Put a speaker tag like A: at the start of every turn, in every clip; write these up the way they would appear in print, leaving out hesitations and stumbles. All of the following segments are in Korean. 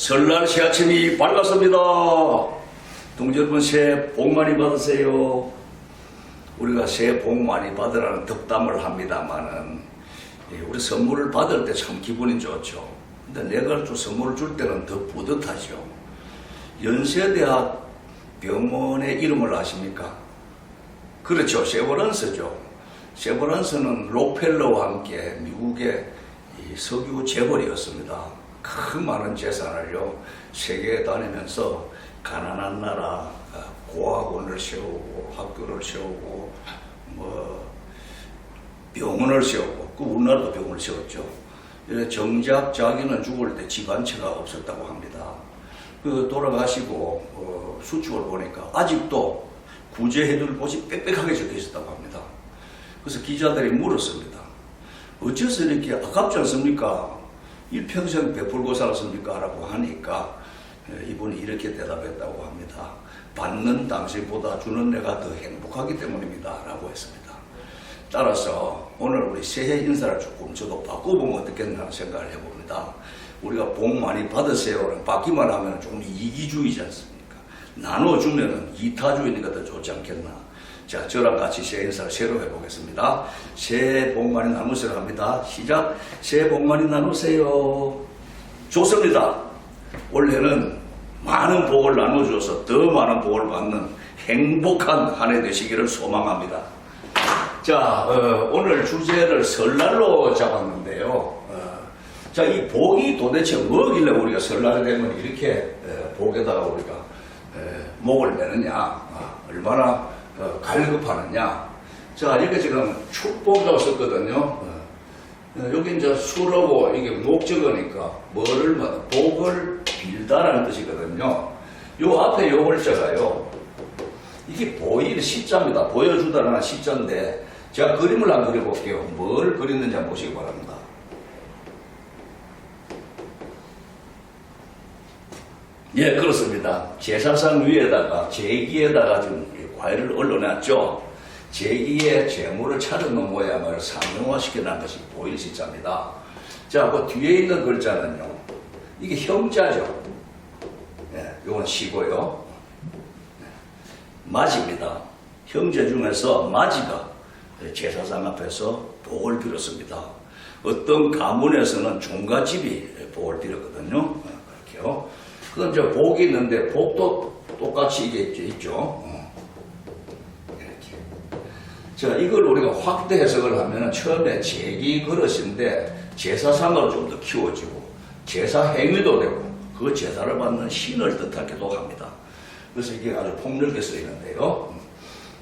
A: 설날 새 아침이 밝았습니다. 동지 여러분, 새해 복 많이 받으세요. 우리가 새해 복 많이 받으라는 덕담을 합니다만은 우리 선물을 받을 때 참 기분이 좋죠. 근데 내가 또 선물을 줄 때는 더 뿌듯하죠. 연세대학 병원의 이름을 아십니까? 그렇죠. 세브란스죠. 세브란스는 록펠러와 함께 미국의 석유 재벌이었습니다. 그 많은 재산을요, 세계에 다니면서 가난한 나라 고학원을 세우고 학교를 세우고 병원을 세우고, 그 우리나라도 병원을 세웠죠. 정작 자기는 죽을 때 집 한 채가 없었다고 합니다. 그 돌아가시고 수축을 보니까 아직도 구제해줄 곳이 빽빽하게 적혀 있었다고 합니다. 그래서 기자들이 물었습니다. 어째서 이렇게 아깝지 않습니까? 일평생 베풀고 살았습니까? 라고 하니까 이분이 이렇게 대답했다고 합니다. 받는 당신보다 주는 내가 더 행복하기 때문입니다. 라고 했습니다. 따라서 오늘 우리 새해 인사를 조금 저도 바꿔보면 어떻겠나 하는 생각을 해봅니다. 우리가 복 많이 받으세요는 받기만 하면 조금 이기주의지 않습니까? 나눠주면 이타주의니까 더 좋지 않겠나. 자, 저랑 같이 새해 인사를 새로 해보겠습니다. 새해 복 많이 나누세요 합니다. 시작. 새해 복 많이 나누세요. 좋습니다. 올해는 많은 복을 나눠주어서 더 많은 복을 받는 행복한 한 해 되시기를 소망합니다. 자, 오늘 주제를 설날로 잡았는데요. 자, 이 복이 도대체 뭐길래 우리가 설날이 되면 이렇게 복에다가 우리가 목을 매느냐, 얼마나 갈급하느냐. 자, 이게 지금 축복이라고 썼거든요. 여기 이제 수라고 이게 목적어니까 뭐를 복을 빌다라는 뜻이거든요. 요 앞에 요 글자가요, 이게 보일 시자입니다. 보여주다라는 시자인데 제가 그림을 한번 그려볼게요. 뭘 그렸는지 한번 보시기 바랍니다. 예, 그렇습니다. 제사상 위에다가 제기에다가 지금 과일을 올려놨죠. 제기에 재물을 차려놓은 모양을 상용화시켜놓은 것이 보일 시자입니다. 자, 그 뒤에 있는 글자는요, 이게 형자죠. 예, 요건 시고요. 맞이입니다. 형제 중에서 맞이가 제사상 앞에서 복을 빌었습니다. 어떤 가문에서는 종갓집이 복을 빌었거든요. 그렇게요. 그건 이제 복이 있는데 복도 똑같이 이게 있죠. 이렇게. 자, 이걸 우리가 확대 해석을 하면 처음에 제기 그릇인데 제사상으로 좀 더 키워지고 제사 행위도 되고 그 제사를 받는 신을 뜻하기도 합니다. 그래서 이게 아주 폭넓게 쓰이는데요.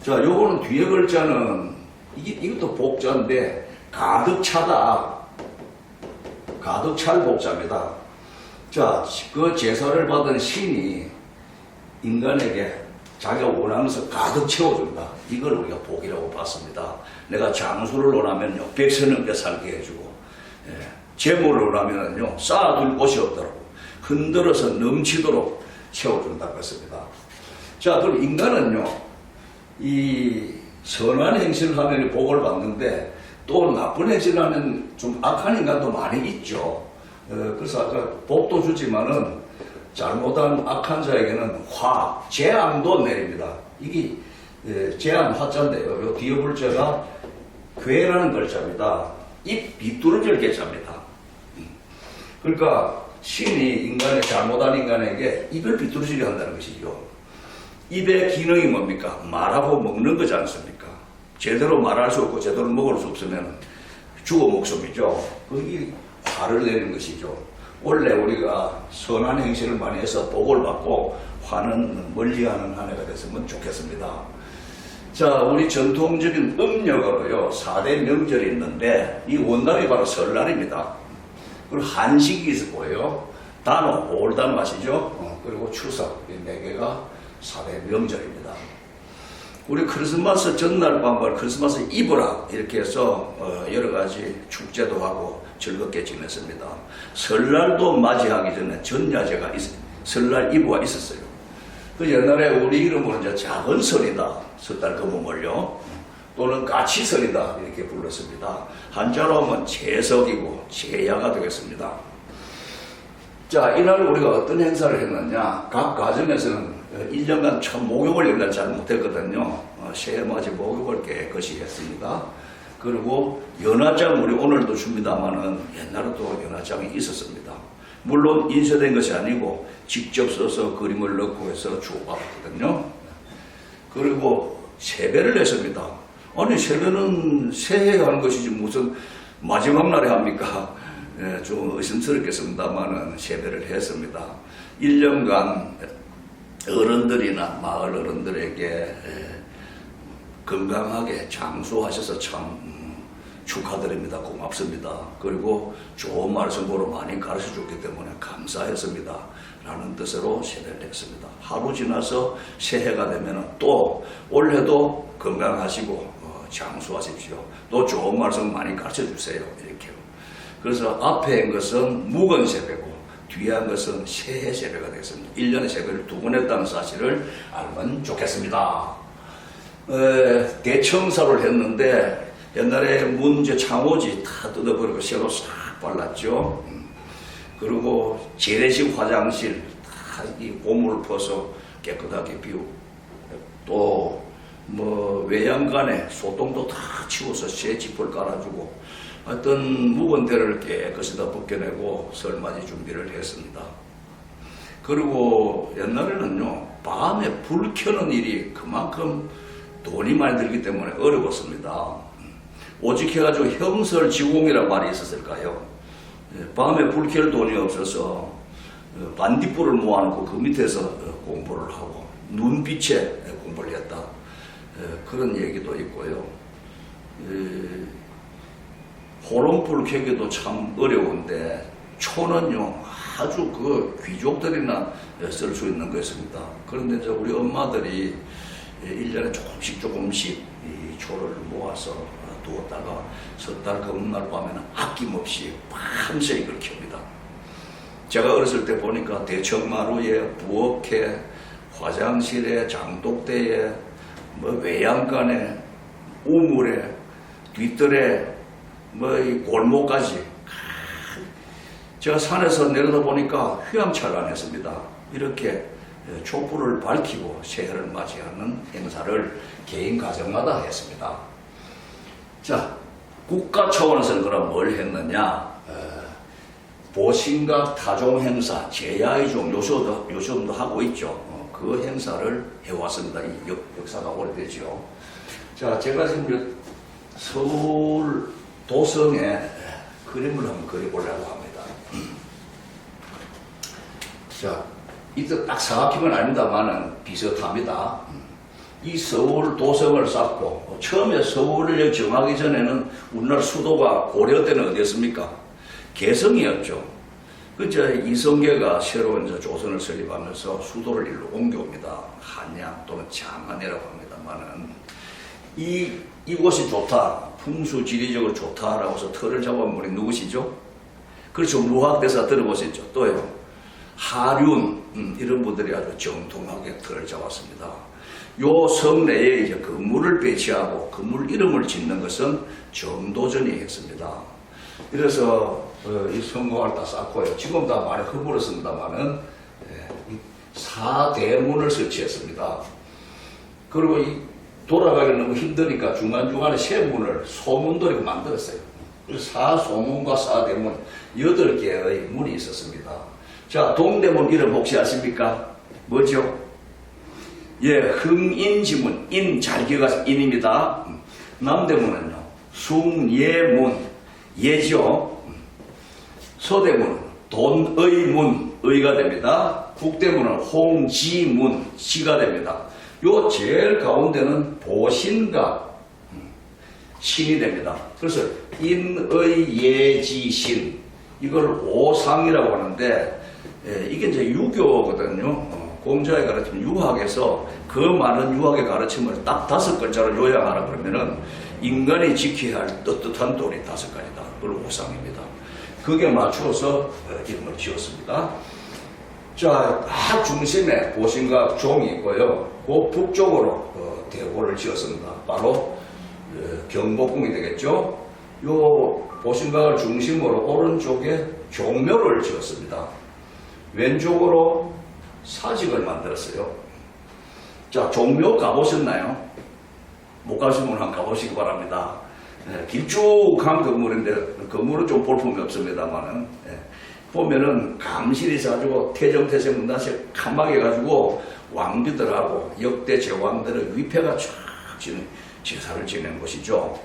A: 자, 요거는 뒤에 글자는 이것도 복자인데 가득 차다. 가득 찰 복자입니다. 자, 그 제사를 받은 신이 인간에게 자기가 원하는 것을 가득 채워준다. 이걸 우리가 복이라고 봤습니다. 내가 장수를 원하면요, 100세 넘게 살게 해주고, 재물을 원하면요, 쌓아둘 곳이 없도록, 흔들어서 넘치도록 채워준다고 했습니다. 자, 그럼 인간은요, 이 선한 행실을 하면 복을 받는데 또 나쁜 행실을 하면 좀 악한 인간도 많이 있죠. 그래서 아까 복도 주지만은 잘못한 악한 자에게는 재앙도 내립니다. 이게 재앙 화자인데요. 요 뒤에 글자가 괴라는 글자입니다. 입 비뚤어질 글자입니다. 그러니까 신이 잘못한 인간에게 입을 비뚤어지게 한다는 것이죠. 입의 기능이 뭡니까? 말하고 먹는 거지 않습니까? 제대로 말할 수 없고 제대로 먹을 수 없으면 죽어 목숨이죠. 그게 화를 내는 것이죠. 원래 우리가 선한 행실을 많이 해서 복을 받고 화는 멀리하는 한 해가 됐으면 좋겠습니다. 자, 우리 전통적인 음력으로요, 4대 명절이 있는데 이 원담이 바로 설날입니다. 그리고 한식이 있고요, 단오, 5월단 아시죠? 그리고 추석, 이 4개가 4대 명절입니다. 우리 크리스마스 전날 밤을 크리스마스 이브라 이렇게 해서 여러 가지 축제도 하고 즐겁게 지냈습니다. 설날도 맞이하기 전에 전야제가 설날 이브가 있었어요. 그 옛날에 우리 이름으로 이제 작은 설이다, 섣달 금음을요, 또는 까치설이다 이렇게 불렀습니다. 한자로 하면 제석이고 제야가 되겠습니다. 자, 이날 우리가 어떤 행사를 했느냐. 각 가정에서는 1년간 참 목욕을 옛날 잘 못했거든요. 새해맞이 목욕을 깨끗이 했습니다. 그리고 연화장 우리 오늘도 줍니다만은 옛날에도 연화장이 있었습니다. 물론 인쇄된 것이 아니고 직접 써서 그림을 넣고 해서 주고받았거든요. 그리고 세배를 했습니다. 아니 세배는 새해에 하는 것이지 무슨 마지막 날에 합니까? 좀 의심스럽겠습니다만은 세배를 했습니다. 1년간 어른들이나 마을 어른들에게 건강하게 장수하셔서 참 축하드립니다. 고맙습니다. 그리고 좋은 말씀으로 많이 가르쳐 줬기 때문에 감사했습니다. 라는 뜻으로 세배를 했습니다. 하루 지나서 새해가 되면 또 올해도 건강하시고 장수하십시오. 또 좋은 말씀 많이 가르쳐 주세요. 이렇게요. 그래서 앞에 한 것은 묵은 세배고 뒤에 한 것은 새해 세배가 되겠습니다. 1년의 세배를 2번 했다는 사실을 알면 좋겠습니다. 대청사를 했는데 옛날에 문제 창호지 다 뜯어버리고 새로 싹 발랐죠. 그리고 재래식 화장실 다 이 고무를 퍼서 깨끗하게 비우고 또 뭐 외양간에 소똥도 다 치워서 새 지퍼를 깔아주고 어떤 묵은 데를 깨끗이 다 벗겨내고 설맞이 준비를 했습니다. 그리고 옛날에는요 밤에 불 켜는 일이 그만큼 돈이 많이 들기 때문에 어려웠습니다. 오직 해가지고 형설지공이라는 말이 있었을까요? 밤에 불 켤 돈이 없어서 반딧불을 모아놓고 그 밑에서 공부를 하고 눈빛에 공부를 했다. 그런 얘기도 있고요. 호롱불 켜기도 참 어려운데 초는요 아주 그 귀족들이나 쓸 수 있는 것입니다. 그런데 이제 우리 엄마들이 1년에 조금씩 이 초를 모아서 두었다가 섣달 금날 밤에는 아낌없이 밤새 이걸 켭니다. 제가 어렸을 때 보니까 대청마루에, 부엌에, 화장실에, 장독대에, 뭐 외양간에, 우물에, 뒤뜰에, 뭐 이 골목까지 제가 산에서 내려다 보니까 휘황찬란했습니다. 이렇게 촛불을 밝히고 새해를 맞이하는 행사를 개인 가정마다 했습니다. 자, 국가 차원에서는 그럼 뭘 했느냐? 보신각 타종 행사, 제야의종 요즘도 하고 있죠. 그 행사를 해왔습니다. 이 역사가 오래되죠. 자, 제가 지금 서울 도성에 그림을 한번 그려보려고 합니다. 자, 이때 딱 정확히는 아닙니다만은 비슷합니다. 이 서울 도성을 쌓고 처음에 서울을 정하기 전에는 우리나라 수도가 고려 때는 어디였습니까? 개성이었죠. 그저 이성계가 새로운 조선을 설립하면서 수도를 일로 옮겨옵니다. 한양 또는 장안이라고 합니다만은 이곳이 좋다, 풍수 지리적으로 좋다라고 해서 터를 잡아온 분이 누구시죠? 그렇죠. 무학대사 들어보셨죠? 또요. 하륜 이런 분들이 아주 정통하게 터를 잡았습니다. 요 성내에 이제 건물을 배치하고 건물 이름을 짓는 것은 정도전이 했습니다. 그래서 이 성공을 다 쌓고요. 지금 다 많이 허물었습니다만은 사대문을 설치했습니다. 그리고 이 돌아가기 너무 힘드니까 중간중간에 세 문을 소문도 이렇게 만들었어요. 그래서 사소문과 사대문 8개의 문이 있었습니다. 자, 동대문 이름 혹시 아십니까? 뭐죠? 예, 흥인지문, 인 잘 기억하세요. 인입니다. 남대문은요, 숭예문, 예죠. 서대문은 돈의문, 의가 됩니다. 북대문은 홍지문, 시가 됩니다. 요 제일 가운데는 보신각, 신이 됩니다. 그래서 인의예지신, 이걸 오상이라고 하는데, 이게 이제 유교거든요. 공자의 가르침, 유학에서 그 많은 유학의 가르침을 딱 5글자로 요약하라 그러면은 인간이 지켜야 할 떳떳한 돈이 5가지다. 그걸 오상입니다. 그게 맞추어서 이름을 지었습니다. 자, 딱 중심에 보신각 종이 있고요. 그 북쪽으로 대궐을 지었습니다. 바로 경복궁이 되겠죠. 요 보신각을 중심으로 오른쪽에 종묘를 지었습니다. 왼쪽으로 사직을 만들었어요. 자, 종묘 가보셨나요? 못 가신 분 한번 가보시기 바랍니다. 길쭉한 건물인데 건물은 좀 볼품이 없습니다만은 보면은 감실이 있어가지고 태정태세 문단식 칸막이 가지고 왕비들하고 역대 제왕들의 위패가 쫙 제사를 지내는 곳이죠.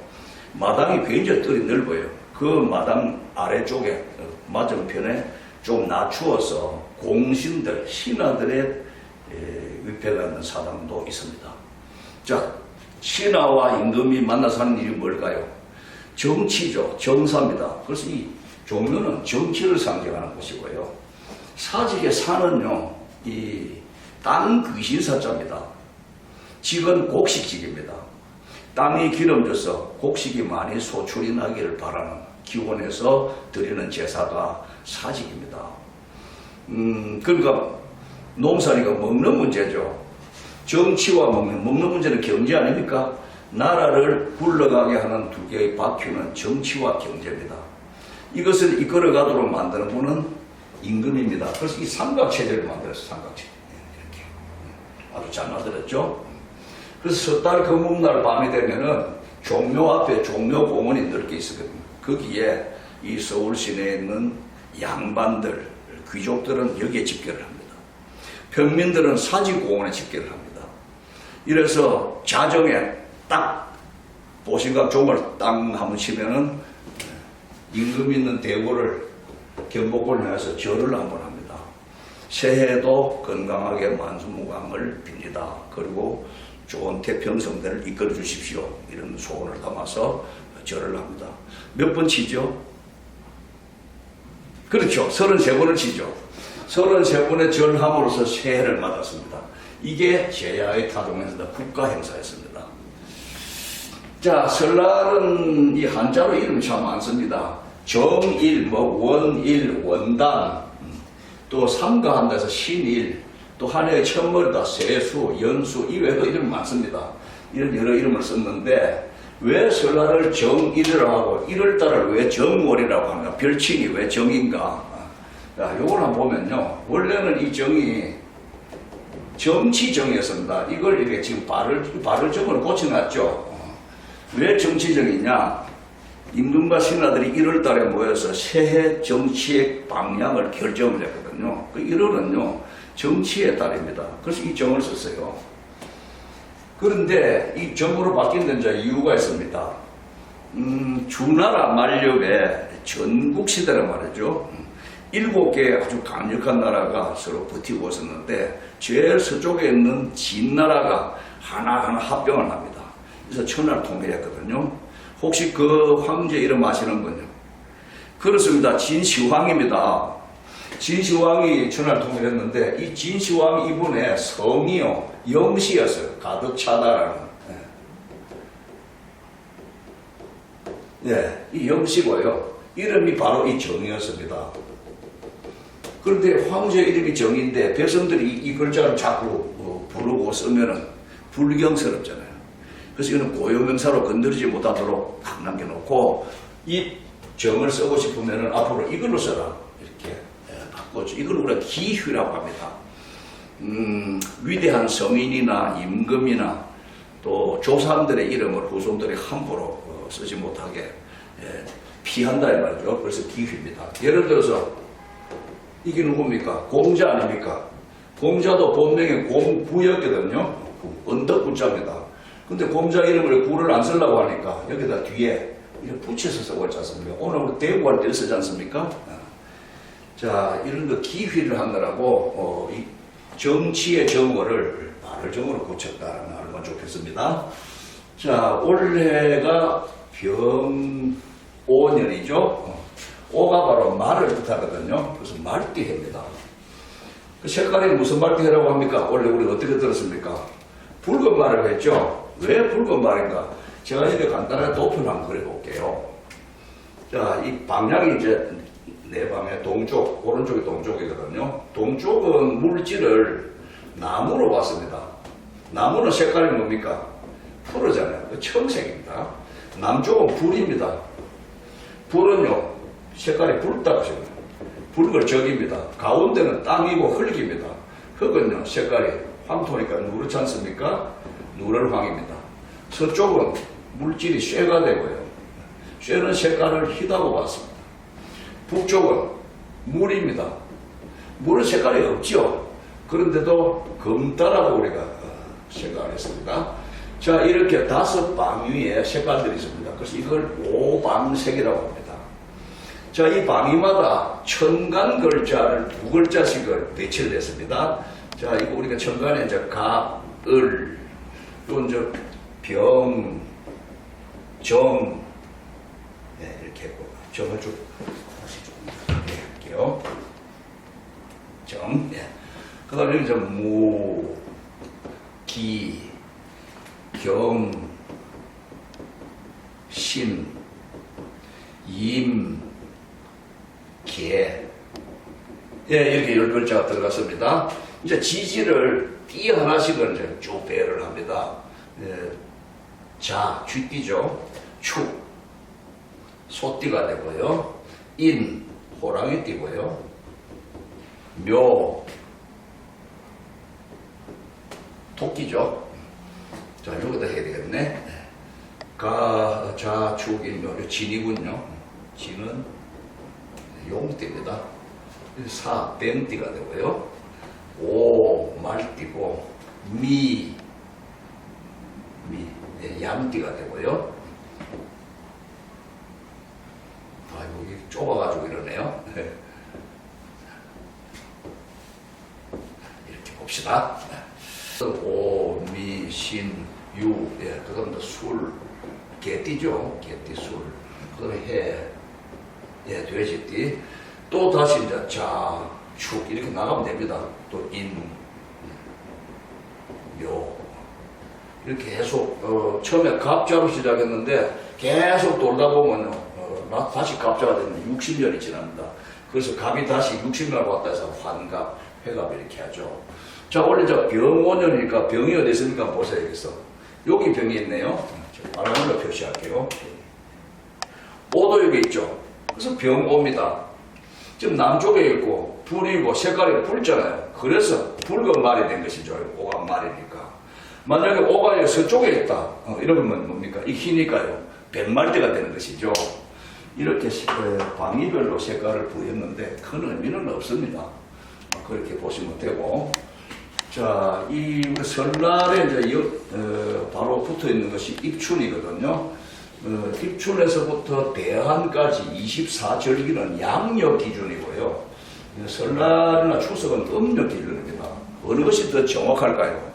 A: 마당이 굉장히 뜰이 넓어요. 그 마당 아래쪽에 맞은편에 좀 낮추어서 공신들, 신하들의 위패가 있는 사당도 있습니다. 자, 신하와 임금이 만나서 하는 일이 뭘까요? 정치죠. 정사입니다. 그래서 이 종묘는 정치를 상징하는 곳이고요. 사직의 사는요, 이 땅 귀신사자입니다. 직은 곡식직입니다. 땅이 기름져서 곡식이 많이 소출이 나기를 바라는 기원에서 드리는 제사가 사직입니다. 그러니까 농사니까 먹는 문제죠. 정치와 먹는 문제는 경제 아닙니까? 나라를 굴러가게 하는 두 개의 바퀴는 정치와 경제입니다. 이것을 이끌어가도록 만드는 분은 임금입니다. 그래서 이 삼각체제를 만들었어요. 삼각체제. 이렇게. 아주 잘 만들었죠? 그래서 섣달 금음날 밤이 되면은 종묘 앞에 종묘공원이 넓게 있었거든요. 거기에 이 서울 시내에 있는 양반들, 귀족들은 여기에 집결을 합니다. 평민들은 사직공원에 집결을 합니다. 이래서 자정에 딱 보신각 종을 땅 한번 치면은 임금 있는 대궐을 경복궁을 향해서 절을 한번 합니다. 새해도 건강하게 만수무강을 빕니다. 그리고 좋은 태평성대를 이끌어 주십시오. 이런 소원을 담아서 절을 합니다. 몇 번 치죠? 그렇죠. 33번을 치죠. 33번의 절함으로써 새해를 맞았습니다. 이게 제야의 타종에서 국가 행사였습니다. 자, 설날은 이 한자로 이름이 참 많습니다. 정일, 원일, 원단, 또 삼가한다 해서 신일, 또 한 해의 첫머리다, 세수, 연수, 이외에도 이름이 많습니다. 이런 여러 이름을 썼는데, 왜 설날을 정일이라고 하고 1월달을 왜 정월이라고 하는가? 별칭이 왜 정인가? 자, 요걸 한번 보면요. 원래는 이 정이 정치정이었습니다. 이걸 이렇게 지금 발을정으로 고쳐놨죠. 왜 정치정이냐? 임금과 신하들이 1월달에 모여서 새해 정치의 방향을 결정을 했거든요. 그 1월은요, 정치의 달입니다. 그래서 이 정을 썼어요. 그런데 이 정으로 바뀐 데는 이제 이유가 있습니다. 주나라 말렵에 전국시대란 말이죠. 7개의 아주 강력한 나라가 서로 버티고 있었는데 제일 서쪽에 있는 진나라가 하나하나 합병을 합니다. 그래서 천하를 통일했거든요. 혹시 그 황제 이름 아시는 분요? 그렇습니다. 진시황입니다. 진시황이 천하를 통일했는데 이 진시황 이분의 성이요 영시였어요. 가득 차다라는. 네, 이 영시고요. 이름이 바로 이 정이었습니다. 그런데 황제 이름이 정인데 백성들이 이 글자를 자꾸 부르고 쓰면은 불경스럽잖아요. 그래서 이거는 고유명사로 건드리지 못하도록 딱 남겨놓고 이 정을 쓰고 싶으면은 앞으로 이걸로 써라. 이렇게 바꿨죠. 이걸 우리가 기휘라고 합니다. 위대한 성인이나 임금이나 또 조상들의 이름을 후손들이 함부로 쓰지 못하게 피한다 이 말이죠. 그래서 기휘입니다. 예를 들어서 이게 누굽니까? 공자 아닙니까? 공자도 본명이 공구였거든요. 언덕구자입니다. 근데 공자 이름을 구를 안 쓰려고 하니까 여기다 뒤에 이렇게 붙여서 쓰고 있지 않습니까? 오늘 우리 대구할 때 쓰지 않습니까? 자, 이런 거 기휘를 하느라고 이 정치의 정어를 발을 정어로 고쳤다는 말만 좋겠습니다. 자, 올해가 병오년이죠. 오가 바로 말을 뜻하거든요. 그래서 말띠해입니다. 그 색깔이 무슨 말띠해라고 합니까? 원래 우리 어떻게 들었습니까? 붉은 말을 했죠. 왜 붉은 말인가? 제가 이렇게 간단하게 도표를 한번 그려볼게요. 자, 이 방향이 이제 내 방의 동쪽, 오른쪽이 동쪽이거든요. 동쪽은 물질을 나무로 봤습니다. 나무는 색깔이 뭡니까? 푸르잖아요. 청색입니다. 남쪽은 불입니다. 불은요, 색깔이 붉다고 하십니다. 붉을적입니다. 가운데는 땅이고 흙입니다. 흙은요, 색깔이 황토니까 누렇지 않습니까? 누럴황입니다. 서쪽은 물질이 쇠가 되고요. 쇠는 색깔을 희다고 봤습니다. 북쪽은 물입니다. 물은 색깔이 없죠. 그런데도 검다라고 우리가 생각했습니다. 자, 이렇게 5방위의 색깔들이 있습니다. 그래서 이걸 오방색이라고 합니다. 자, 이 방위마다 천간 글자를 2글자씩을 배치를 했습니다. 자, 이거 우리가 천간에 이제 가, 을, 또 이제 병, 정, 네, 이렇게 했고, 정을 좀 다시 좀 할게요. 정, 예. 그 다음에 이제 무, 기, 경, 신, 임, 개. 예, 이렇게 10글자가 들어갔습니다. 이제 지지를 띠 하나씩은 이제 쭉 배열을 합니다. 예, 자, 쥐띠죠. 축, 소띠가 되고요. 인, 호랑이띠고요. 묘, 토끼죠. 자, 여기다 해야 되겠네. 가, 자, 축, 인, 묘, 진이군요. 진은 용띠입니다. 사, 뱀띠가 되고요. 오, 말띠고, 네, 양띠가 되고요. 아이고, 이게 좁아가지고 이러네요. 이렇게 봅시다. 오, 미, 신, 유, 예, 그 다음에 술, 개띠죠. 개띠, 술. 그 다음에 해, 예, 돼지띠. 또 다시 이제 자, 축, 이렇게 나가면 됩니다. 또 인, 묘. 이렇게 계속, 처음에 갑자로 시작했는데 계속 돌다 보면, 다시 갑자가 되면 60년이 지납니다. 그래서 갑이 다시 60년 왔다 해서 환갑, 회갑 이렇게 하죠. 자, 원래 저 병오년이니까 병이 어디 있습니까? 보세요, 여기서. 여기 병이 있네요. 빨간걸로 표시할게요. 오도 여기 있죠. 그래서 병오입니다. 지금 남쪽에 있고, 불이고, 색깔이 붉잖아요. 그래서 붉은 말이 된 것이죠. 오가 말이니까. 만약에 오가 여기 서쪽에 있다. 이러면 뭡니까? 이 희니까요. 뱀말대가 되는 것이죠. 이렇게 방위별로 색깔을 부였는데 큰 의미는 없습니다. 그렇게 보시면 되고. 자, 이 설날에 이제 바로 붙어 있는 것이 입춘이거든요. 입춘에서부터 대한까지 24절기는 양력 기준이고요. 설날이나 추석은 음력 기준입니다. 어느 것이 더 정확할까요?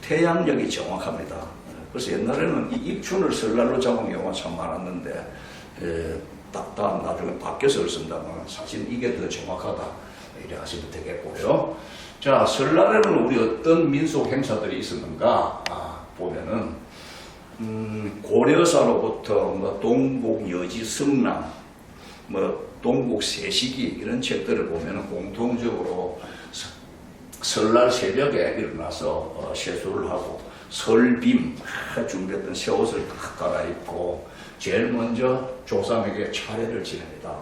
A: 태양력이 정확합니다. 그래서 옛날에는 이 입춘을 설날로 잡은 경우가 참 많았는데 딱딱 나중에 바뀌어서 쓴다면 사실 이게 더 정확하다 이래 하시면 되겠고요. 자, 설날에는 우리 어떤 민속 행사들이 있었는가 보면은 고려사로부터 뭐 동국여지 성남, 뭐 동국세시기 이런 책들을 보면은 공통적으로 설날 새벽에 일어나서 세수를 하고 설빔 준비했던 새 옷을 딱 갈아입고 제일 먼저 조상에게 차례를 지냅니다.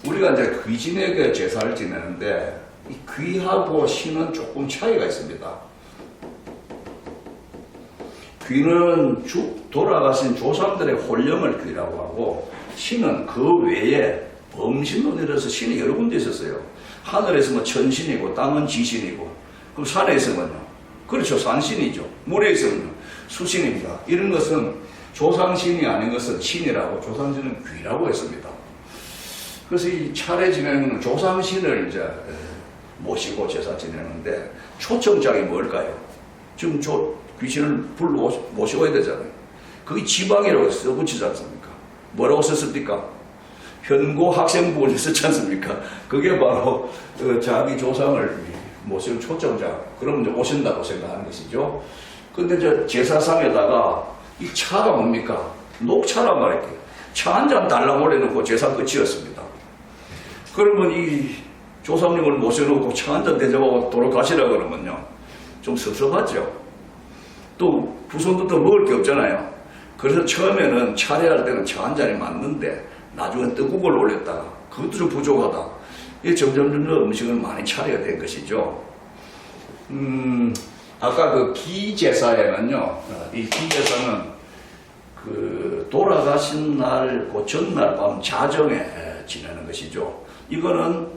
A: 우리가 이제 귀진에게 제사를 지내는데 이 귀하고 신은 조금 차이가 있습니다. 귀는 돌아가신 조상들의 혼령을 귀라고 하고 신은 그 외에 범신로 내려서 신이 여러 군데 있었어요. 하늘에서 뭐 천신이고 땅은 지신이고 그럼 산에 있으면요. 그렇죠. 산신이죠. 물에 있으면요. 수신입니다. 이런 것은 조상신이 아닌 것은 신이라고 조상신은 귀라고 했습니다. 그래서 이 차례 지내는 조상신을 이제 모시고 제사 지내는데 초청장이 뭘까요? 지금 귀신을 불러 모셔야 되잖아요. 그게 지방이라고 써붙이지 않습니까? 뭐라고 썼습니까? 현고 학생부를 썼지 않습니까? 그게 바로 자기 조상을 모시는 초청장. 그러면 이제 오신다고 생각하는 것이죠. 근데 이제 제사상에다가 이 차가 뭡니까? 녹차란 말이에요. 차 한 잔 달라고 올려놓고 제사 끝이었습니다. 그러면 이 조상님을 모셔놓고 차 한 잔 대접하고 돌아가시라 그러면요. 좀 섭섭하죠. 또 후손들도 먹을 게 없잖아요. 그래서 처음에는 차례할 때는 차 한 잔이 맞는데 나중에 떡국을 올렸다가 그것도 좀 부족하다. 이 점점 음식을 많이 차려야 된 것이죠. 아까 그 기제사에는요, 이 기제사는 그 돌아가신 날, 그 전날 밤 자정에 지내는 것이죠. 이거는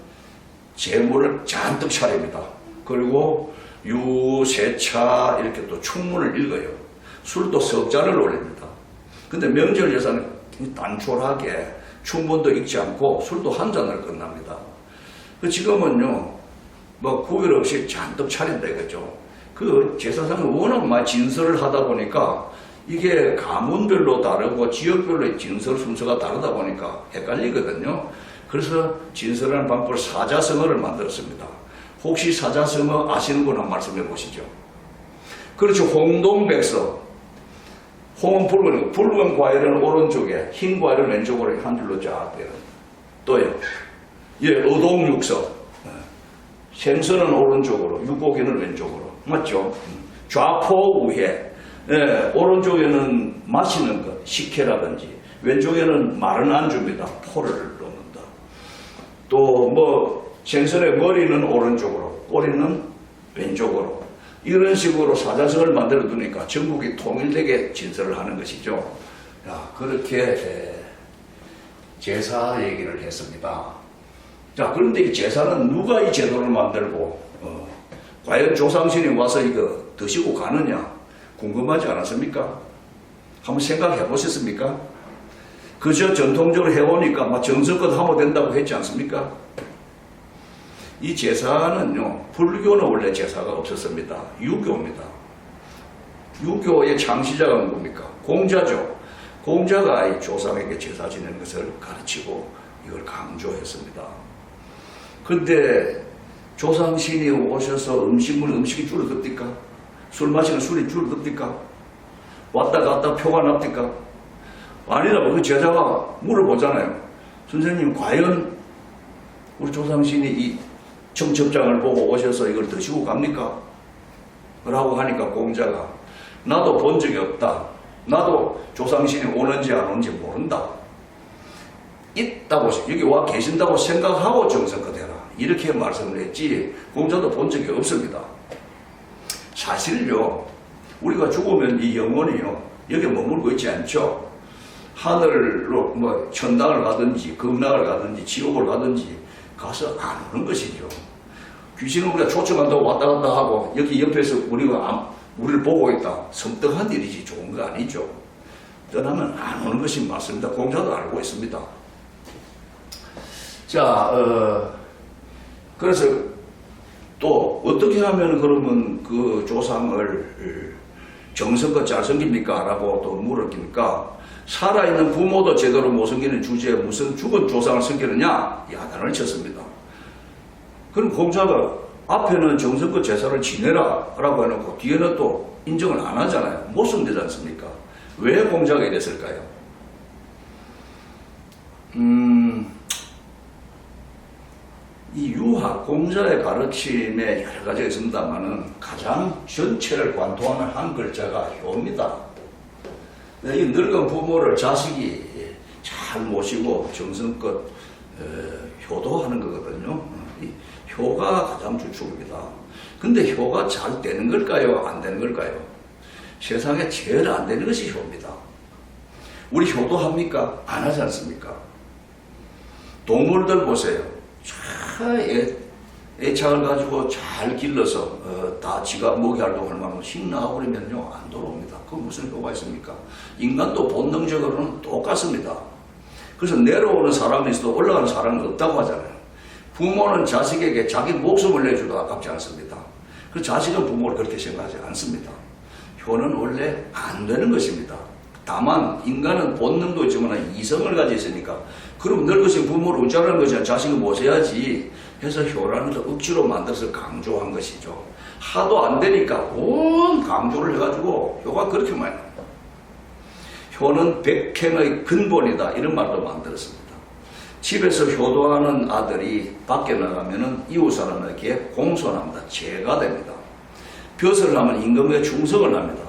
A: 제물을 잔뜩 차립니다. 그리고 유세차 이렇게 또 충문을 읽어요. 술도 석 잔을 올립니다. 근데 명절 제사는 단촐하게 충문도 읽지 않고 술도 한 잔을 끝납니다. 지금은요, 뭐 구별 없이 잔뜩 차린다 이거죠. 그 제사상은 워낙 많이 진설을 하다 보니까 이게 가문별로 다르고 지역별로 진설 순서가 다르다 보니까 헷갈리거든요. 그래서 진설하는 방법을 사자성어를 만들었습니다. 혹시 사자성어 아시는 분 한 말씀해 보시죠. 그렇죠. 홍동백서. 홍은 붉은, 붉은 과일은 오른쪽에, 흰 과일은 왼쪽으로 한 줄로 쫙 돼요. 또요. 예, 의동육서. 생선은 오른쪽으로, 육고기는 왼쪽으로. 맞죠? 좌포우회. 예, 오른쪽에는 마시는 것, 식혜라든지, 왼쪽에는 마른 안주입니다. 포를 넣는다. 또 뭐 생선의 머리는 오른쪽으로, 꼬리는 왼쪽으로. 이런 식으로 사자성어를 만들어 두니까 전국이 통일되게 진설을 하는 것이죠. 야, 그렇게 제사 얘기를 했습니다. 자, 그런데 이 제사는 누가 이 제도를 만들고 과연 조상신이 와서 이거 드시고 가느냐 궁금하지 않았습니까? 한번 생각해 보셨습니까? 그저 전통적으로 해오니까 막 정성껏 하면 된다고 했지 않습니까? 이 제사는요, 불교는 원래 제사가 없었습니다. 유교입니다. 유교의 창시자가 누굽니까? 공자죠. 공자가 이 조상에게 제사 지내는 것을 가르치고 이걸 강조했습니다. 근데 조상신이 오셔서 음식이 줄어듭니까? 술 마시는 술이 줄어듭니까? 왔다 갔다 표가 납니까? 아니라고 그 제자가 물어보잖아요. 선생님, 과연 우리 조상신이 이 청첩장을 보고 오셔서 이걸 드시고 갑니까? 라고 하니까 공자가 나도 본 적이 없다. 나도 조상신이 오는지 안 오는지 모른다. 있다고, 여기 와 계신다고 생각하고 정성껏 해라. 이렇게 말씀을 했지 공자도 본 적이 없습니다. 사실요, 우리가 죽으면 이 영혼이요, 여기 머물고 있지 않죠. 하늘로 뭐 천당을 가든지 극락을 가든지 지옥을 가든지 가서 안 오는 것이죠. 귀신은 우리가 초청한다고 왔다 갔다 하고 여기 옆에서 우리를 보고 있다. 섬뜩한 일이지 좋은 거 아니죠. 떠나면 안 오는 것이 맞습니다. 공자도 알고 있습니다. 자, 그래서 또 어떻게 하면 그러면 그 조상을 정성껏 잘 섬깁니까? 라고 또 물었기니까 살아있는 부모도 제대로 못 섬기는 주제에 무슨 죽은 조상을 섬기느냐? 야단을 쳤습니다. 그럼 공자가 앞에는 정성껏 제사를 지내라 라고 해놓고 뒤에는 또 인정을 안 하잖아요. 못 섬기지 않습니까? 왜 공자가 이랬을까요? 이 유학, 공자의 가르침에 여러 가지가 있습니다만은 가장 전체를 관통하는 한 글자가 효입니다. 이 늙은 부모를 자식이 잘 모시고 정성껏 효도하는 거거든요. 이 효가 가장 주축입니다. 근데 효가 잘 되는 걸까요? 안 되는 걸까요? 세상에 제일 안 되는 것이 효입니다. 우리 효도합니까? 안 하지 않습니까? 동물들 보세요. 애착을 가지고 잘 길러서 다 지가 먹이 활동할 만큼 힘 나가버리면요 안 돌아옵니다. 그건 무슨 효과가 있습니까? 인간도 본능적으로는 똑같습니다. 그래서 내려오는 사람이 있어도 올라가는 사람은 없다고 하잖아요. 부모는 자식에게 자기 목숨을 내줘도 아깝지 않습니다. 그 자식은 부모를 그렇게 생각하지 않습니다. 효는 원래 안 되는 것입니다. 다만 인간은 본능도 있지만 이성을 가지고 있으니까 그럼 늙으신 부모를 의지하는 것이 자식을 모셔야지 해서 효라는 걸 억지로 만들어서 강조한 것이죠. 하도 안 되니까 온 강조를 해가지고 효가 그렇게 많이 납니다. 효는 백행의 근본이다 이런 말도 만들었습니다. 집에서 효도하는 아들이 밖에 나가면은 이웃 사람에게 공손합니다. 죄가 됩니다. 벼슬을 하면 임금에게 충성을 합니다.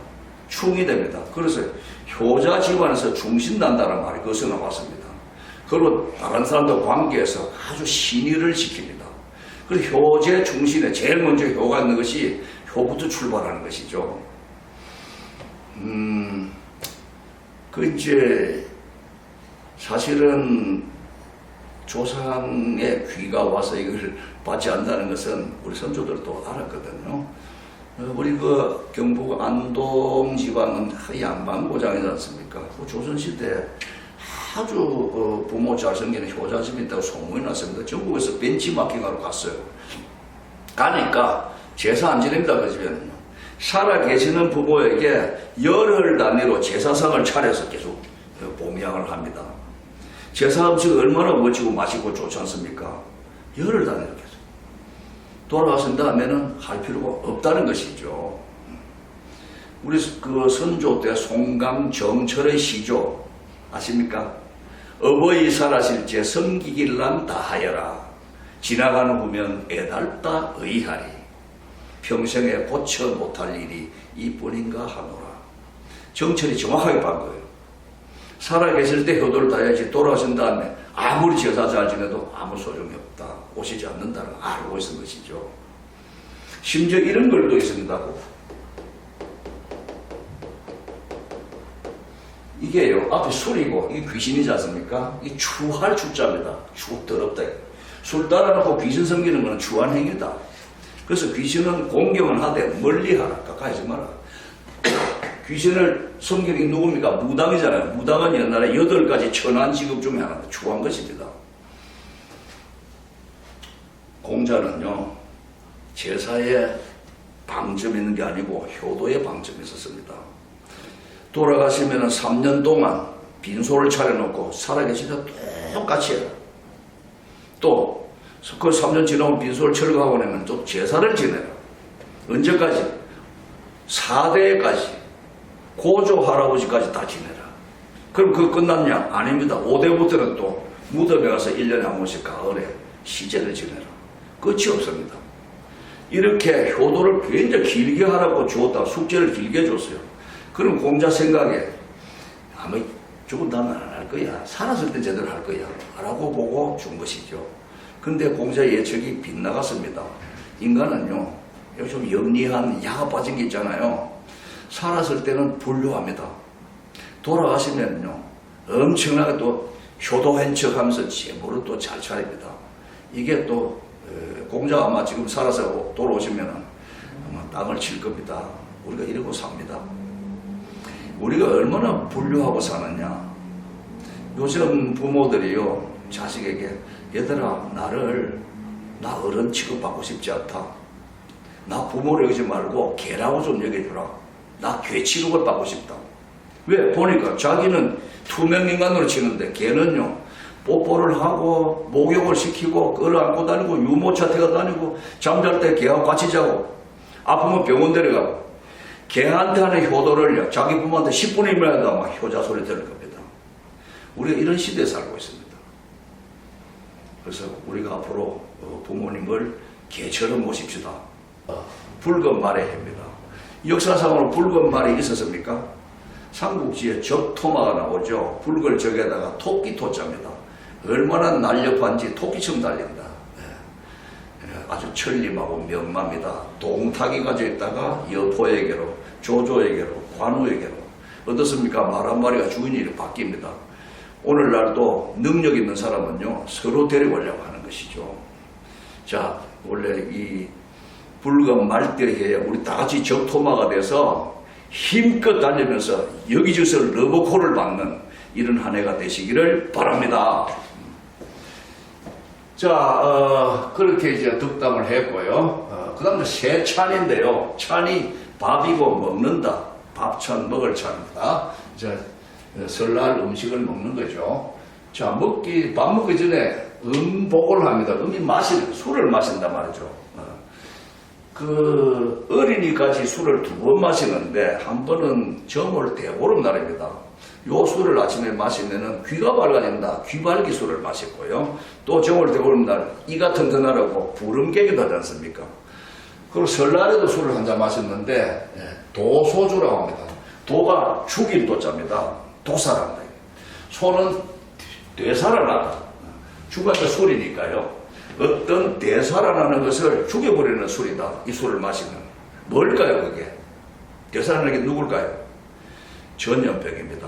A: 충이 됩니다. 그래서 효자 집안에서 충신난다는 말이 거기서 나왔습니다. 그리고 다른 사람들 관계에서 아주 신의를 지킵니다. 그리고 효제 충신에 제일 먼저 효가 있는 것이 효부터 출발하는 것이죠. 이제 사실은 조상의 귀가 와서 이걸 받지 않는다는 것은 우리 선조들도 알았거든요. 우리 그 경북 안동 지방은 양반고장이지 않습니까? 그 조선시대 아주 부모 잘생기는 효자집이 있다고 소문이 났습니다. 전국에서 벤치마킹하러 갔어요. 가니까 제사 안 지냅니다. 그 집에는요. 살아계시는 부모에게 열흘 단위로 제사상을 차려서 계속 봉양을 합니다. 제사 음식이 얼마나 멋지고 맛있고 좋지 않습니까? 열흘 단위로 계속. 돌아가신 다음에는 할 필요가 없다는 것이죠. 우리 그 선조 때 송강 정철의 시조 아십니까? 어버이 살아실제 섬기길란 다하여라. 지나가는 후면 애달다 의하리. 평생에 고쳐 못할 일이 이뿐인가 하노라. 정철이 정확하게 본 거예요. 살아계실 때 효도를 다해야지 돌아가신 다음에 아무리 제사 잘 지내도 아무 소용이 없다. 오시지 않는다는 걸 알고 있는 것이죠. 심지어 이런 글도 있습니다. 이게요, 앞에 술이고, 이게 귀신이지 않습니까? 이 추할 추자입니다. 추, 더럽다. 술 따라놓고 귀신 섬기는 것은 추한 행위다. 그래서 귀신은 공경은 하되 멀리 하라. 가까이 하지 마라. 귀신을 섬기는 게 누굽니까? 무당이잖아요. 무당은 옛날에 8가지 천한 직업 중에 하나입니다. 추한 것입니다. 공자는요, 제사에 방점이 있는 게 아니고 효도에 방점이 있었습니다. 돌아가시면 3년 동안 빈소를 차려놓고 살아계실 때 똑같이 해라. 또 그 3년 지나면 빈소를 철거하고 나면 또 제사를 지내라. 언제까지? 4대까지 고조 할아버지까지 다 지내라. 그럼 그거 끝났냐? 아닙니다. 5대부터는 또 무덤에 가서 1년에 한 번씩 가을에 시제를 지내라. 끝이 없습니다. 이렇게 효도를 굉장히 길게 하라고 주었다. 숙제를 길게 줬어요. 그럼 공자 생각에 아마 죽은 다음에 안 할 거야. 살았을 때 제대로 할 거야. 라고 보고 준 것이죠. 근데 공자의 예측이 빗나갔습니다. 인간은요, 좀 영리한 야가 빠진 게 있잖아요. 살았을 때는 불효합니다. 돌아가시면요, 엄청나게 또 효도한 척 하면서 제물을 또 잘 차립니다. 이게 또 공자가 아마 지금 살아서 돌아오시면 아마 땅을 칠 겁니다. 우리가 이러고 삽니다. 우리가 얼마나 불효하고 사느냐. 요즘 부모들이요, 자식에게 얘들아, 나 어른 취급받고 싶지 않다. 나 부모를 여기지 말고 개라고 좀 여겨주라. 나 개 취급을 받고 싶다. 왜? 보니까 자기는 투명인간으로 치는데 개는요, 뽀뽀를 하고 목욕을 시키고 끌어안고 다니고 유모차 태워 다니고 잠잘 때 개하고 같이 자고 아프면 병원 데려가고 개한테 하는 효도를요, 자기 부모한테 10분이면 아마 효자 소리 들을 겁니다. 우리가 이런 시대에 살고 있습니다. 그래서 우리가 앞으로 부모님을 개처럼 모십시다. 붉은 말의 해입니다. 역사상으로 붉은 말이 있었습니까? 삼국지에 적토마가 나오죠. 붉은 적에다가 토끼 토자입니다. 얼마나 날렵한지 토끼처럼 달린다. 아주 천림하고 명마입니다. 동탁이 가져 있다가 여포에게로, 조조에게로, 관우에게로. 어떻습니까? 말 한마리가 주인이 바뀝니다. 오늘날도 능력 있는 사람은요, 서로 데려가려고 하는 것이죠. 자, 원래 이 붉은 말대에 우리 다 같이 적토마가 돼서 힘껏 달리면서 여기저기서 러브콜을 받는 이런 한 해가 되시기를 바랍니다. 자, 그렇게 이제 득담을 했고요. 그 다음에 새 찬인데요. 찬이 밥이고 먹는다. 밥찬 먹을 찬입니다. 이제 설날 음식을 먹는 거죠. 자, 밥 먹기 전에 음복을 합니다. 술을 마신단 말이죠. 그 어린이까지 술을 2번 마시는데 한 번은 정월 대보름 날입니다. 요 술을 아침에 마시면은 귀가 밝아진다. 귀발기 술을 마셨고요. 또 정월 대보름 날 이가 튼튼하라고 부름깨기도 하지 않습니까? 그리고 설날에도 술을 한 잔 마셨는데 도소주라고 합니다. 도가 죽일 도자입니다. 도사랍니다. 소는 되살아나다. 죽었다 술이니까요. 어떤 되살아나는 것을 죽여버리는 술이다. 이 술을 마시면. 뭘까요, 그게? 되살아나는 게 누굴까요? 전염병입니다.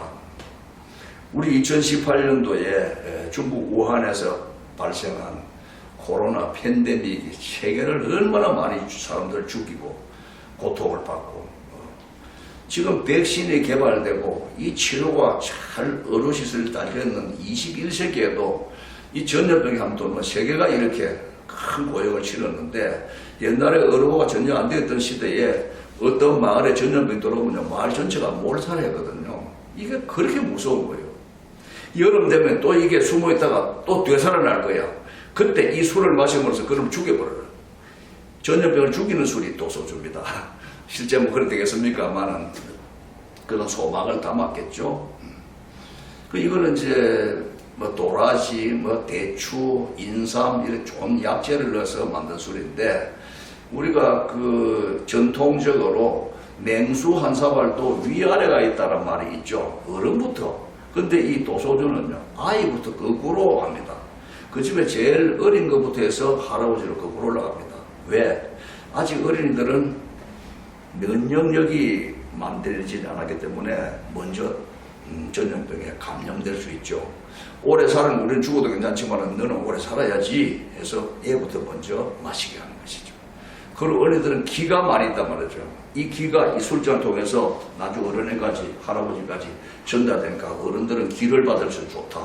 A: 우리 2018년도에 중국 우한에서 발생한 코로나 팬데믹이 세계를 얼마나 많이 사람들 죽이고 고통을 받고 지금 백신이 개발되고 이 치료가 잘 어루짓을 달렸는 21세기에도 이 전염병이 한번 세계가 이렇게 큰 고역을 치렀는데 옛날에 의료가 전혀 안 되었던 시대에 어떤 마을에 전염병이 들어오면 마을 전체가 몰살했거든요. 이게 그렇게 무서운 거예요. 여름 되면 또 이게 숨어 있다가 또 되살아날 거야. 그때 이 술을 마시면서 그럼 죽여버려요. 전염병을 죽이는 술이 도소주입니다. 실제 뭐 그래 되겠습니까만은 그런 소망을 담았겠죠. 이거는 이제 뭐 도라지, 뭐 대추, 인삼 이런 좋은 약재를 넣어서 만든 술인데 우리가 그 전통적으로 맹수 한 사발도 위아래가 있다는 말이 있죠. 어른부터. 근데 이 도소주는요, 아이부터 거꾸로 합니다. 그 집에 제일 어린 것부터 해서 할아버지로 거꾸로 올라갑니다. 왜? 아직 어린이들은 면역력이 만들어지지 않았기 때문에 먼저 전염병에 감염될 수 있죠. 오래 살은 우리는 죽어도 괜찮지만 너는 오래 살아야지 해서 애부터 먼저 마시게 하는 것이죠. 그리고 어린이들은 기가 많이 있단 말이죠. 이 기가 이 술잔을 통해서 나중 어른애까지 할아버지까지 전달되니까 어른들은 기를 받을수록 좋다.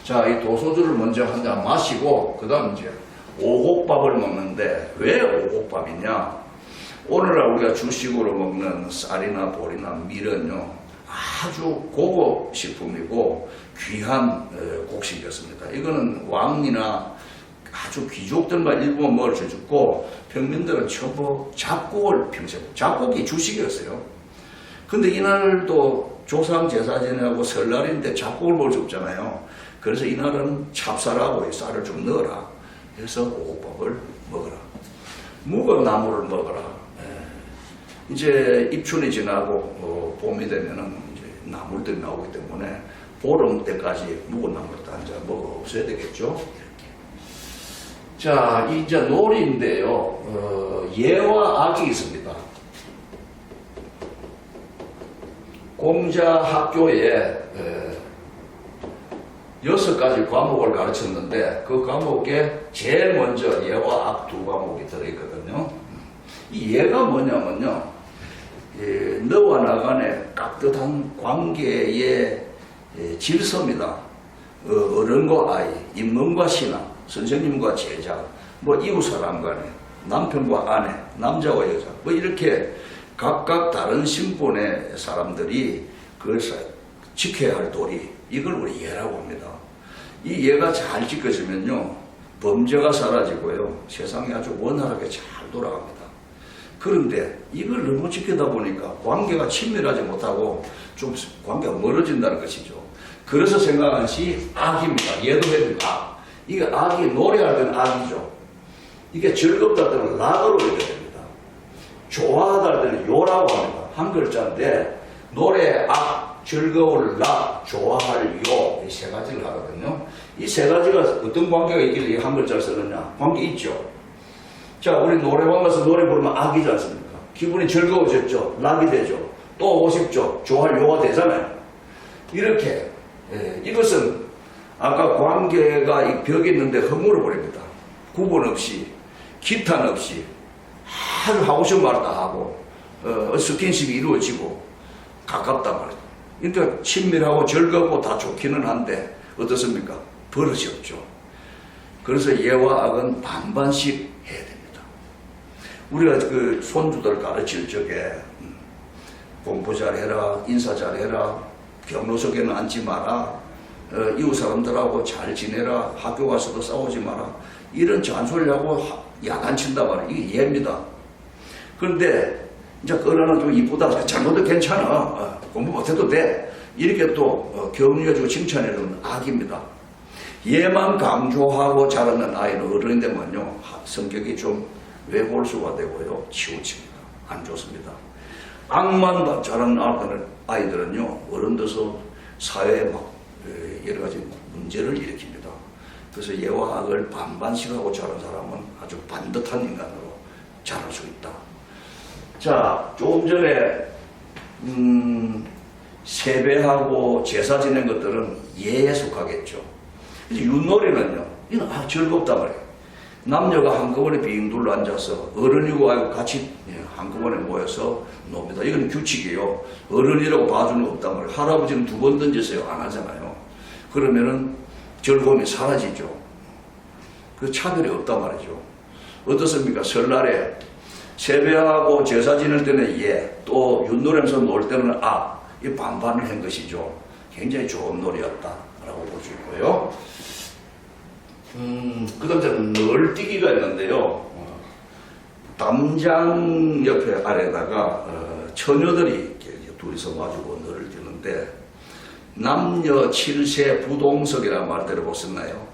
A: 자, 이 도소주를 먼저 한 잔 마시고 그 다음 이제 오곡밥을 먹는데 왜 오곡밥이냐? 오늘날 우리가 주식으로 먹는 쌀이나 보리나 밀은요 아주 고급 식품이고 귀한 곡식이었습니다. 이거는 왕이나 아주 귀족들만 일부만 먹을 수 있고 평민들은 전부 잡곡을 평생 잡곡이 주식이었어요. 근데 이날도 조상 제사 지내고 설날인데 잡곡을 먹을 수 없잖아요. 그래서 이날은 찹쌀하고 쌀을 좀 넣어라. 그래서 오곡밥을 먹어라. 묵은 나물을 먹어라. 이제 입춘이 지나고 봄이 되면은 이제 나물들이 나오기 때문에 보름 때까지 묵은 나물을 한 잔 먹어 없어야 되겠죠. 이렇게. 자, 이제 놀이인데요. 예와 악이 있습니다. 공자 학교에 6가지 과목을 가르쳤는데 그 과목에 제일 먼저 예와 악 두 과목이 들어있거든요. 이 예가 뭐냐면요. 너와 나 간의 깍듯한 관계의 질서입니다. 어른과 아이, 임금과 신하, 선생님과 제자, 뭐 이웃사람 간에, 남편과 아내, 남자와 여자, 뭐 이렇게 각각 다른 신분의 사람들이 그걸 지켜야 할 도리, 이걸 우리 예라고 합니다. 이 예가 잘 지켜지면요, 범죄가 사라지고요, 세상이 아주 원활하게 잘 돌아갑니다. 그런데 이걸 너무 지키다 보니까 관계가 친밀하지 못하고 좀 관계가 멀어진다는 것이죠. 그래서 생각한 것이 악입니다. 예도 해준 악. 이게 악이 노래할 때는 악이죠. 이게 즐겁다 할 때는 락으로 읽어야 됩니다. 좋아하다 할 때는 요라고 합니다. 한 글자인데 노래 악, 즐거울 락, 좋아할 요 이 세 가지를 하거든요. 이 세 가지가 어떤 관계가 있길래 한 글자를 쓰느냐? 관계 있죠. 자, 우리 노래방 가서 노래 부르면 악이지 않습니까? 기분이 즐거워졌죠. 락이 되죠. 또 오고 싶죠. 좋아할 요가 되잖아요. 이렇게 이것은 아까 관계가 이 벽이 있는데 허물어 버립니다. 구분 없이 기탄 없이 아주 하고 싶은 말 다 하고 스킨십이 이루어지고 가깝단 말이죠. 그러니까 친밀하고 즐겁고 다 좋기는 한데 어떻습니까? 버릇이 없죠. 그래서 예와 악은 반반씩 해야 됩니다. 우리가 그 손주들 가르칠 적에 공부 잘해라, 인사 잘해라, 경로석에는 앉지 마라, 이웃 사람들하고 잘 지내라, 학교 가서도 싸우지 마라, 이런 잔소리하고 야단친다 말이야. 이게 예입니다. 그런데 이제 그러나 좀 이쁘다, 잘못도 괜찮아, 공부 못해도 돼, 이렇게 또 격려해주고 칭찬해주는 악입니다. 예만 강조하고 자라는 아이는 어른이 되면요 성격이 좀 외골수가 되고요 치우칩니다. 안 좋습니다. 악만 자라는 아이들은요 어른 돼서 사회에 막 여러 가지 문제를 일으킵니다. 그래서 예화학을 반반씩하고 자란 사람은 아주 반듯한 인간으로 자랄 수 있다. 자, 조금 전에 세배하고 제사 지낸 것들은 예에 속하겠죠. 그래서 윷놀이는요, 이건 즐겁단 말이에요. 남녀가 한꺼번에 빙 둘러 앉아서 어른이고 아이고 같이 한꺼번에 모여서 놉니다. 이건 규칙이에요. 어른이라고 봐주는 거 없단 말이에요. 할아버지는 2번 던지세요. 안 하잖아요. 그러면은 즐거움이 사라지죠. 그 차별이 없단 말이죠. 어떻습니까? 설날에 세배하고 제사 지낼 때는 예, 또 윷놀이하면서 놀 때는 이 반반을 한 것이죠. 굉장히 좋은 놀이였다라고 볼 수 있고요. 그 다음에 널뛰기가 있는데요. 담장 옆에 아래다가 처녀들이 이렇게 둘이서 마주고 널을 뛰는데 남녀 7세 부동석이라는 말 들어보셨나요?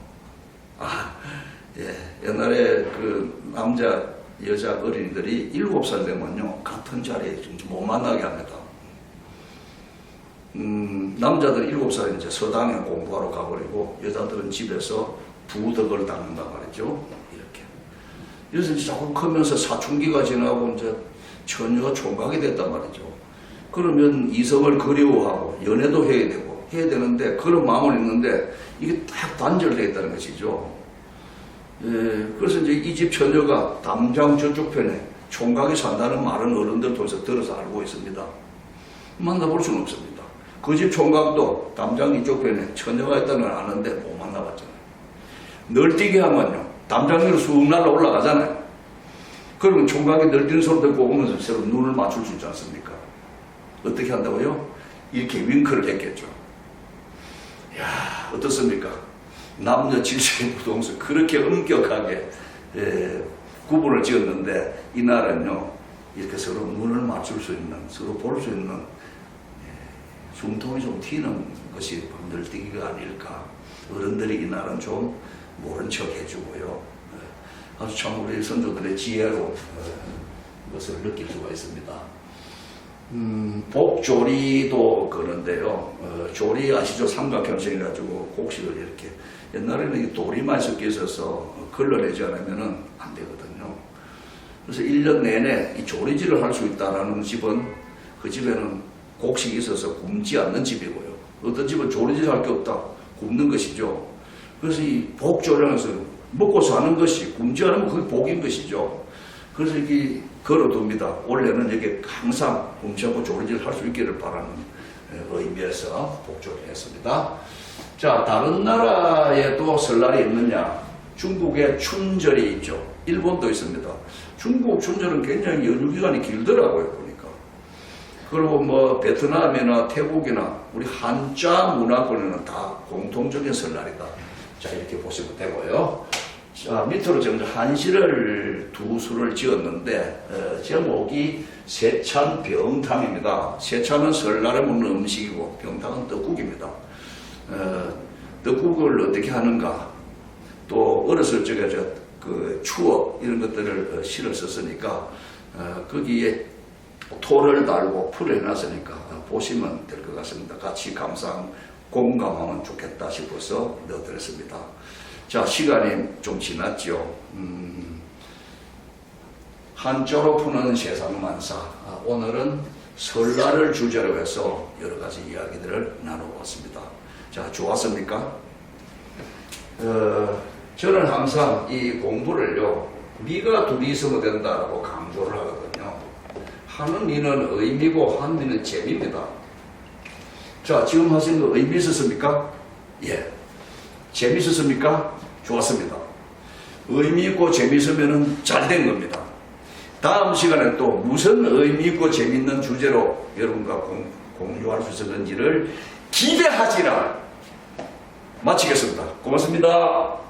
A: 예. 옛날에 그 남자, 여자 어린이들이 7살 되면요, 같은 자리에 못 만나게 합니다. 남자들은 7살에 이제 서당에 공부하러 가버리고, 여자들은 집에서 부덕을 닦는단 말이죠. 이렇게. 그래서 이제 자꾸 크면서 사춘기가 지나고 이제 처녀가 총각이 됐단 말이죠. 그러면 이성을 그리워하고, 연애도 해야 되는데, 그런 마음은 있는데, 이게 딱 단절되어 있다는 것이죠. 예, 그래서 이제 이 집 처녀가 담장 저쪽 편에 총각이 산다는 말은 어른들 통해서 들어서 알고 있습니다. 만나볼 수는 없습니다. 그 집 총각도 담장 이쪽 편에 처녀가 있다는 걸 아는데 못 만나봤잖아요. 널뛰기 하면요, 담장 위로 쑥 날라 올라가잖아요. 그러면 총각이 널뛰는 소리 듣고 오면서 서로 눈을 맞출 수 있지 않습니까? 어떻게 한다고요? 이렇게 윙크를 했겠죠. 이야, 어떻습니까? 남녀 질서의 부동석 그렇게 엄격하게 구분을 지었는데 이날은요, 이렇게 서로 눈을 맞출 수 있는, 서로 볼 수 있는 숨통이 좀 튀는 것이 널뛰기가 아닐까. 어른들이 이날은 좀 모른 척 해주고요. 아주 참 우리 선조들의 지혜로 것을 느낄 수가 있습니다. 복조리도 그런데요. 조리 아시죠? 삼각형성해가지고 곡식을 이렇게. 옛날에는 이 돌이만 섞여 있어서 걸러내지 않으면 안 되거든요. 그래서 1년 내내 이 조리질을 할 수 있다라는 집은 그 집에는 곡식이 있어서 굶지 않는 집이고요. 어떤 집은 조리질 할 게 없다. 굶는 것이죠. 그래서 이 복조리하면서 먹고 사는 것이 굶지 않으면 그게 복인 것이죠. 그래서 이렇게 걸어둡니다. 원래는 여기 항상 굶지 않고 조리질 할 수 있기를 바라는 의미에서 복조를 했습니다. 자, 다른 나라에도 설날이 있느냐? 중국에 춘절이 있죠. 일본도 있습니다. 중국 춘절은 굉장히 연휴기간이 길더라고요, 보니까. 그리고 뭐 베트남이나 태국이나 우리 한자 문화권에는 다 공통적인 설날이다. 자, 이렇게 보시면 되고요. 자, 밑으로 지금 한시를 두 수를 지었는데 제목이 세찬병탕입니다. 세찬은 설날에 먹는 음식이고 병탕은 떡국입니다. 떡국을 어떻게 하는가, 또 어렸을 적에 그 추억 이런 것들을 실어 썼으니까 거기에 토를 달고 풀을 해놨으니까 보시면 될 것 같습니다. 같이 공감하면 좋겠다 싶어서 넣어드렸습니다. 자, 시간이 좀 지났죠. 한자로 푸는 세상만사. 오늘은 설날을 주제로 해서 여러 가지 이야기들을 나눠봤습니다. 자, 좋았습니까? 저는 항상 이 공부를요, 미가 둘이 있으면 된다라고 강조를 하거든요. 하는 이는 의미고 한 이는 재미입니다. 자, 지금 하신 거 의미 있었습니까? 예. 재미있었습니까? 좋았습니다. 의미 있고 재미있으면 잘 된 겁니다. 다음 시간에 또 무슨 의미 있고 재미있는 주제로 여러분과 공유할 수 있었는지를 기대하지라 마치겠습니다. 고맙습니다.